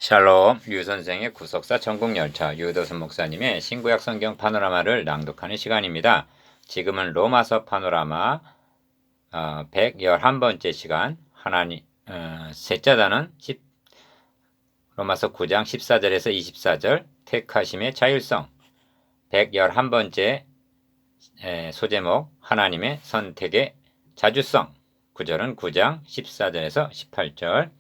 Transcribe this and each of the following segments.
샬롬, 류선생의 구속사 천국열차, 유도선 목사님의 신구약 성경 파노라마를 낭독하는 시간입니다. 지금은 로마서 파노라마 111번째 시간, 셋째 단은 로마서 9장 14절에서 24절, 택하심의 자율성. 111번째 소제목, 하나님의 선택의 자주성. 9절은 9장 14절에서 18절.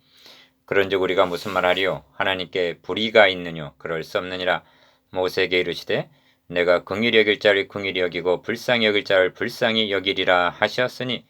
그런즉 우리가 무슨 말하리요? 하나님께 불의가 있느뇨? 그럴 수 없느니라. 모세에게 이르시되 내가 긍휼히 여길 자를 긍휼히 여기고 불쌍히 여길 자를 불쌍히 여기리라 하셨으니,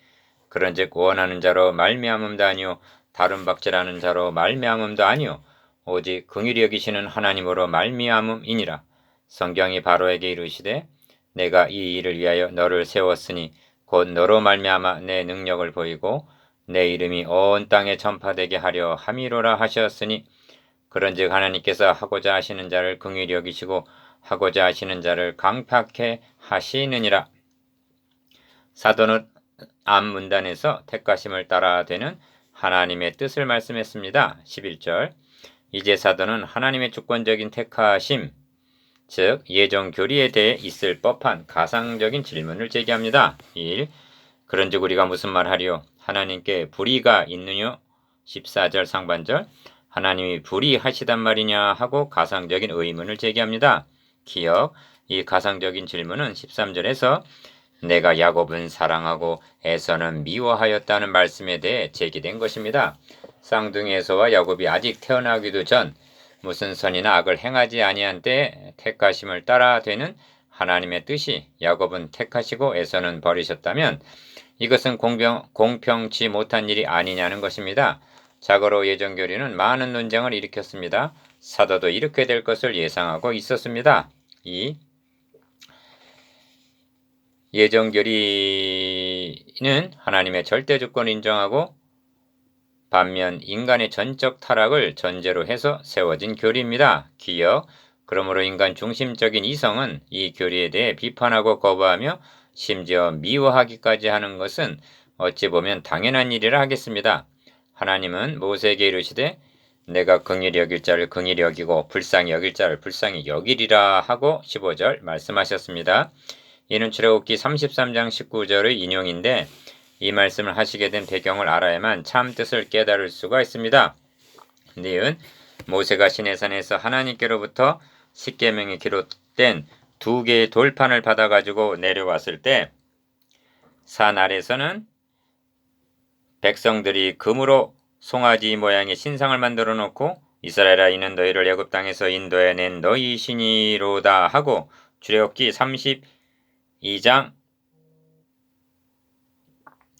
그런즉 원하는 자로 말미암음도 아니요 다른 박질하는 자로 말미암음도 아니요 오직 긍휼히 여기시는 하나님으로 말미암음이니라. 성경이 바로에게 이르시되 내가 이 일을 위하여 너를 세웠으니 곧 너로 말미암아 내 능력을 보이고 내 이름이 온 땅에 전파되게 하려 함이로라 하셨으니, 그런즉 하나님께서 하고자 하시는 자를 긍휼히 여기시고 하고자 하시는 자를 강팍해 하시느니라. 사도는 암 문단에서 택하심을 따라 되는 하나님의 뜻을 말씀했습니다. 11절. 이제 사도는 하나님의 주권적인 택하심, 즉 예정 교리에 대해 있을 법한 가상적인 질문을 제기합니다. 1. 그런즉 우리가 무슨 말하리요? 하나님께 불의가 있느뇨? 14절 상반절. 하나님이 불의하시단 말이냐 하고 가상적인 의문을 제기합니다. 기억, 이 가상적인 질문은 13절에서 내가 야곱은 사랑하고 에서는 미워하였다는 말씀에 대해 제기된 것입니다. 쌍둥이 에서와 야곱이 아직 태어나기도 전 무슨 선이나 악을 행하지 아니한 때에 택하심을 따라 되는 하나님의 뜻이 야곱은 택하시고 에서는 버리셨다면 이것은 공평치 못한 일이 아니냐는 것입니다. 자고로 예정교리는 많은 논쟁을 일으켰습니다. 사도도 이렇게 될 것을 예상하고 있었습니다. 2. 예정교리는 하나님의 절대 주권을 인정하고 반면 인간의 전적 타락을 전제로 해서 세워진 교리입니다. 기억, 그러므로 인간 중심적인 이성은 이 교리에 대해 비판하고 거부하며 심지어 미워하기까지 하는 것은 어찌 보면 당연한 일이라 하겠습니다. 하나님은 모세에게 이르시되 내가 긍휼히 여길 자를 긍휼히 여기고 불쌍히 여길 자를 불쌍히 여기리라 하고 15절 말씀하셨습니다. 이는 출애굽기 33장 19절의 인용인데 이 말씀을 하시게 된 배경을 알아야만 참 뜻을 깨달을 수가 있습니다. 니은 모세가 시내산에서 하나님께로부터 십계명이 기록된 2개의 돌판을 받아가지고 내려왔을 때 산 아래서는 백성들이 금으로 송아지 모양의 신상을 만들어 놓고 이스라엘아 이는 너희를 애굽 땅에서 인도해낸 너희 신이로다 하고 출애굽기 32장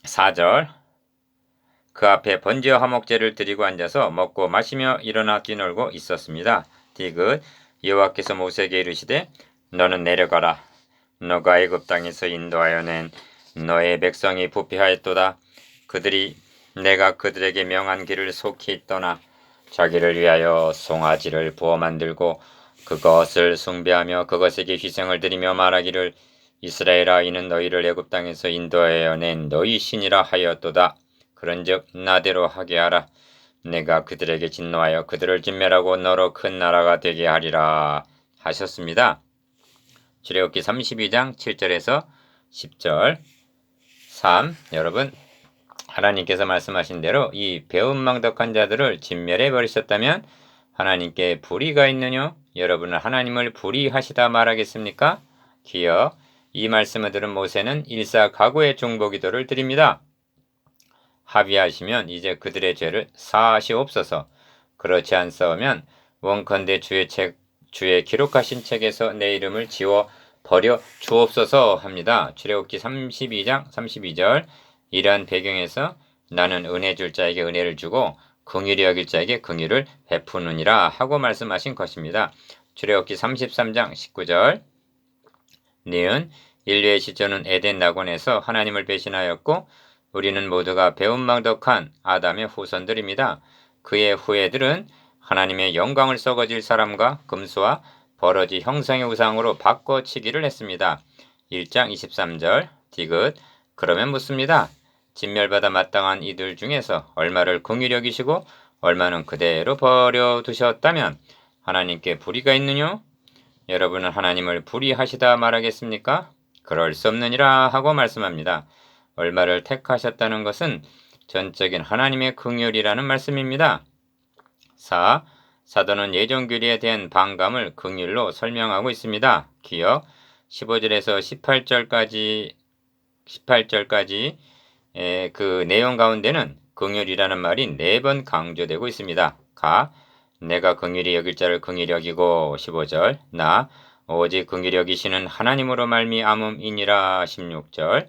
4절 그 앞에 번제와 화목제를 드리고 앉아서 먹고 마시며 일어나 뛰놀고 있었습니다. 디귿 여호와께서 모세에게 이르시되 너는 내려가라. 너가 애굽 땅에서 인도하여 낸 너의 백성이 부패하였도다. 그들이 내가 그들에게 명한 길을 속히 떠나 자기를 위하여 송아지를 부어 만들고 그것을 숭배하며 그것에게 희생을 드리며 말하기를 이스라엘아 이는 너희를 애굽 땅에서 인도하여 낸 너희 신이라 하였도다. 그런즉 나대로 하게 하라. 내가 그들에게 진노하여 그들을 진멸하고 너로 큰 나라가 되게 하리라 하셨습니다. 출애굽기 32장 7절에서 10절 3. 여러분, 하나님께서 말씀하신 대로 이 배은망덕한 자들을 진멸해 버리셨다면 하나님께 불의가 있느뇨? 여러분은 하나님을 불의하시다 말하겠습니까? 기억, 이 말씀을 들은 모세는 일사각오의 중보기도를 드립니다. 합의하시면 이제 그들의 죄를 사하시옵소서. 그렇지 않사오면 원컨대 주의 기록하신 책에서 내 이름을 지워 버려 주옵소서 합니다. 출애굽기 32장 32절. 이러한 배경에서 나는 은혜 줄 자에게 은혜를 주고 긍휼히 여길 자에게 긍휼을 베푸느니라 하고 말씀하신 것입니다. 출애굽기 33장 19절. 니은 인류의 시초는 에덴 낙원에서 하나님을 배신하였고 우리는 모두가 배은망덕한 아담의 후손들입니다. 그의 후예들은 하나님의 영광을 썩어질 사람과 금수와 버러지 형상의 우상으로 바꿔치기를 했습니다. 1장 23절 디귿 그러면 묻습니다. 진멸받아 마땅한 이들 중에서 얼마를 긍휼히 여기시고 얼마는 그대로 버려두셨다면 하나님께 불의가 있느뇨? 여러분은 하나님을 불의하시다 말하겠습니까? 그럴 수 없느니라 하고 말씀합니다. 얼마를 택하셨다는 것은 전적인 하나님의 긍휼이라는 말씀입니다. 4. 사도는 예정교리에 대한 반감을 긍휼로 설명하고 있습니다. 기억 15절에서 18절까지 그 내용 가운데는 긍휼이라는 말이 4번 강조되고 있습니다. 내가 긍휼히 여길 자를 긍휼히 여기고 15절 나 오직 긍휼히 여기시는 하나님으로 말미암음이니라 16절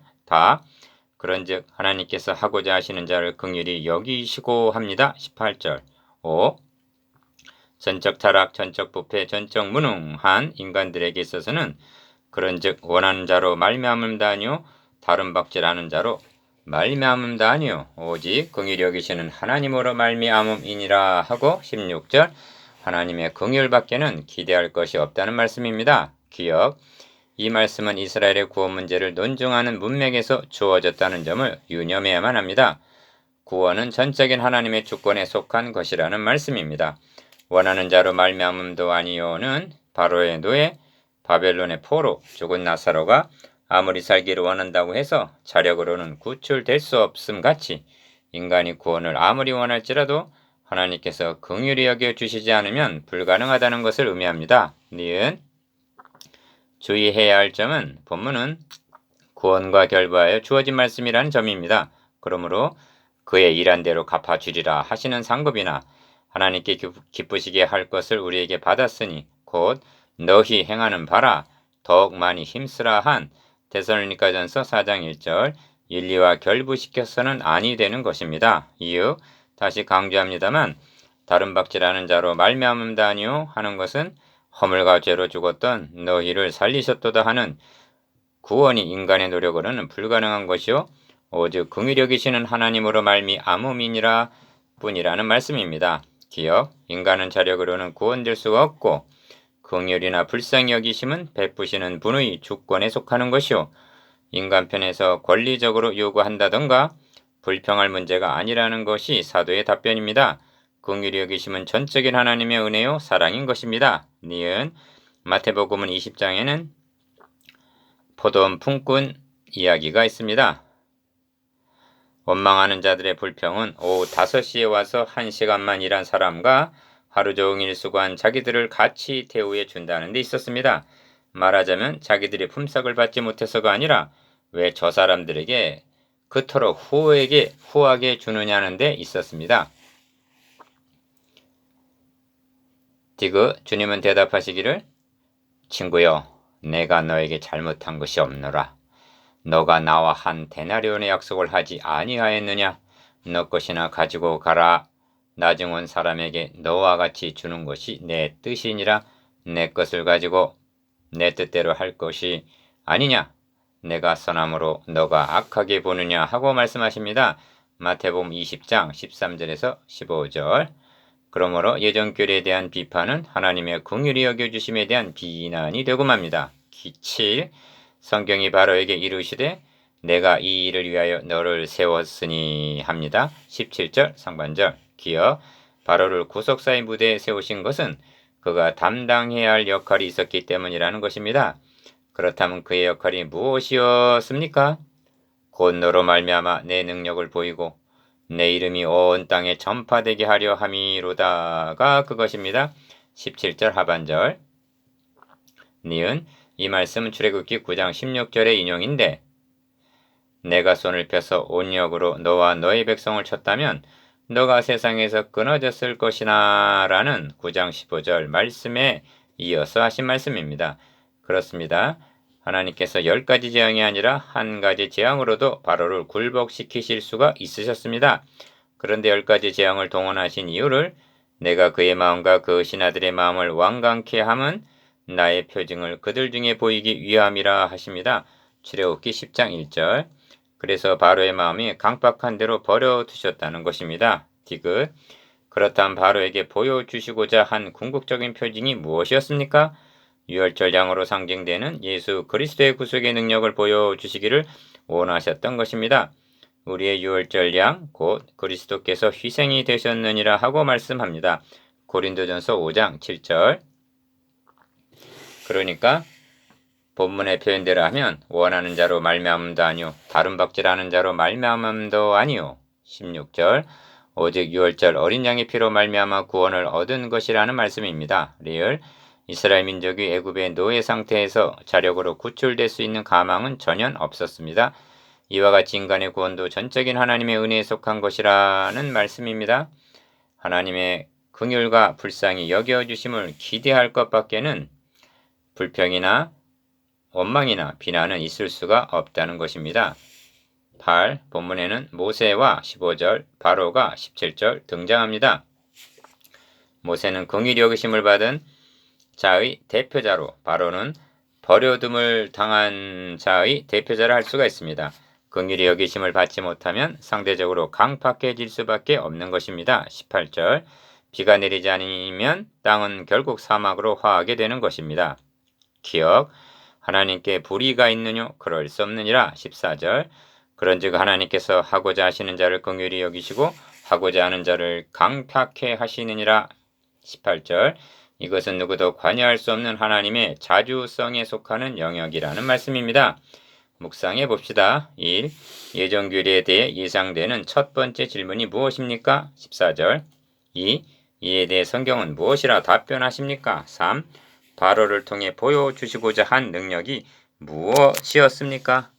그런즉 하나님께서 하고자 하시는 자를 긍휼히 여기시고 합니다. 18절 5. 전적 타락, 전적 부패, 전적 무능한 인간들에게 있어서는 그런즉 원하는 자로 말미암음다 아니요 다른 박질하는 자로 말미암음다 아니요 오직 긍휼히 여기시는 하나님으로 말미암음이니라 하고 16절 하나님의 긍휼밖에는 기대할 것이 없다는 말씀입니다. 기억 이 말씀은 이스라엘의 구원 문제를 논증하는 문맥에서 주어졌다는 점을 유념해야만 합니다. 구원은 전적인 하나님의 주권에 속한 것이라는 말씀입니다. 원하는 자로 말미암음도 아니요는 바로의 노예, 바벨론의 포로, 죽은 나사로가 아무리 살기를 원한다고 해서 자력으로는 구출될 수 없음 같이 인간이 구원을 아무리 원할지라도 하나님께서 긍휼히 여겨 주시지 않으면 불가능하다는 것을 의미합니다. 니은 주의해야 할 점은 본문은 구원과 결부하여 주어진 말씀이라는 점입니다. 그러므로 그의 일한 대로 갚아주리라 하시는 상급이나 하나님께 기쁘시게 할 것을 우리에게 받았으니 곧 너희 행하는 바라 더욱 많이 힘쓰라 한 데살로니가전서 4장 1절 인리와 결부시켜서는 아니 되는 것입니다. 이유 다시 강조합니다만 다른 박질하는 자로 말미암음다 아니요 하는 것은 허물과 죄로 죽었던 너희를 살리셨도다 하는 구원이 인간의 노력으로는 불가능한 것이요 오직 긍휼히 여기시는 하나님으로 말미암음이니라 뿐이라는 말씀입니다. 기억 인간은 자력으로는 구원될 수가 없고 긍휼이나 불쌍히 여기심은 베푸시는 분의 주권에 속하는 것이요 인간 편에서 권리적으로 요구한다던가 불평할 문제가 아니라는 것이 사도의 답변입니다. 긍휼히 여기심은 전적인 하나님의 은혜요 사랑인 것입니다. 니은 마태복음 20장에는 포도원 품꾼 이야기가 있습니다. 원망하는 자들의 불평은 오후 5시에 와서 1시간만 일한 사람과 하루 종일 수고한 자기들을 같이 대우해 준다는 데 있었습니다. 말하자면 자기들이 품삯을 받지 못해서가 아니라 왜 저 사람들에게 그토록 후하게 주느냐는 데 있었습니다. 주님은 대답하시기를 친구여 내가 너에게 잘못한 것이 없노라. 너가 나와 한 데나리온의 약속을 하지 아니하였느냐? 너 것이나 가지고 가라. 나중 온 사람에게 너와 같이 주는 것이 내 뜻이니라. 내 것을 가지고 내 뜻대로 할 것이 아니냐? 내가 선함으로 너가 악하게 보느냐 하고 말씀하십니다. 마태복음 20장 13절에서 15절 그러므로 예정교리에 대한 비판은 하나님의 긍휼히 여겨주심에 대한 비난이 되고 맙니다. 7. 성경이 바로에게 이르시되 내가 이 일을 위하여 너를 세웠으니 합니다. 17절 상반절 기억 바로를 구속사의 무대에 세우신 것은 그가 담당해야 할 역할이 있었기 때문이라는 것입니다. 그렇다면 그의 역할이 무엇이었습니까? 곧 너로 말미암아 내 능력을 보이고 내 이름이 온 땅에 전파되게 하려 함이로다가 그것입니다. 17절 하반절 니은 이 말씀은 출애굽기 9장 16절의 인용인데 내가 손을 펴서 온역으로 너와 너의 백성을 쳤다면 너가 세상에서 끊어졌을 것이나 라는 9장 15절 말씀에 이어서 하신 말씀입니다. 그렇습니다. 하나님께서 10가지 재앙이 아니라 한 가지 재앙으로도 바로를 굴복시키실 수가 있으셨습니다. 그런데 10가지 재앙을 동원하신 이유를 내가 그의 마음과 그 신하들의 마음을 완강케 함은 나의 표징을 그들 중에 보이기 위함이라 하십니다. 출애굽기 10장 1절 그래서 바로의 마음이 강박한 대로 버려두셨다는 것입니다. 그렇다면 바로에게 보여주시고자 한 궁극적인 표징이 무엇이었습니까? 유월절 양으로 상징되는 예수 그리스도의 구속의 능력을 보여주시기를 원하셨던 것입니다. 우리의 유월절 양 곧 그리스도께서 희생이 되셨느니라 하고 말씀합니다. 고린도전서 5장 7절. 그러니까 본문의 표현대로 하면 원하는 자로 말미암음도 아니요 다른 박질하는 자로 말미암음도 아니요 16절 오직 유월절 어린 양의 피로 말미암아 구원을 얻은 것이라는 말씀입니다. 리을 이스라엘 민족이 애굽의 노예 상태에서 자력으로 구출될 수 있는 가망은 전혀 없었습니다. 이와 같이 인간의 구원도 전적인 하나님의 은혜에 속한 것이라는 말씀입니다. 하나님의 긍휼과 불쌍히 여겨주심을 기대할 것밖에는 불평이나 원망이나 비난은 있을 수가 없다는 것입니다. 8. 본문에는 모세와 15절, 바로가 17절 등장합니다. 모세는 긍휼히 여기심을 받은 자의 대표자로, 바로는 버려둠을 당한 자의 대표자를 할 수가 있습니다. 긍휼히 여기심을 받지 못하면 상대적으로 강팍해질 수밖에 없는 것입니다. 18절 비가 내리지 않으면 땅은 결국 사막으로 화하게 되는 것입니다. 기억 하나님께 불의가 있느뇨 그럴 수 없느니라. 14절 그런즉 하나님께서 하고자 하시는 자를 긍휼히 여기시고 하고자 하는 자를 강팍해 하시느니라. 18절 이것은 누구도 관여할 수 없는 하나님의 자주성에 속하는 영역이라는 말씀입니다. 묵상해 봅시다. 1. 예정규례에 대해 예상되는 첫 번째 질문이 무엇입니까? 14절 2. 이에 대해 성경은 무엇이라 답변하십니까? 3. 바로를 통해 보여주시고자 한 능력이 무엇이었습니까?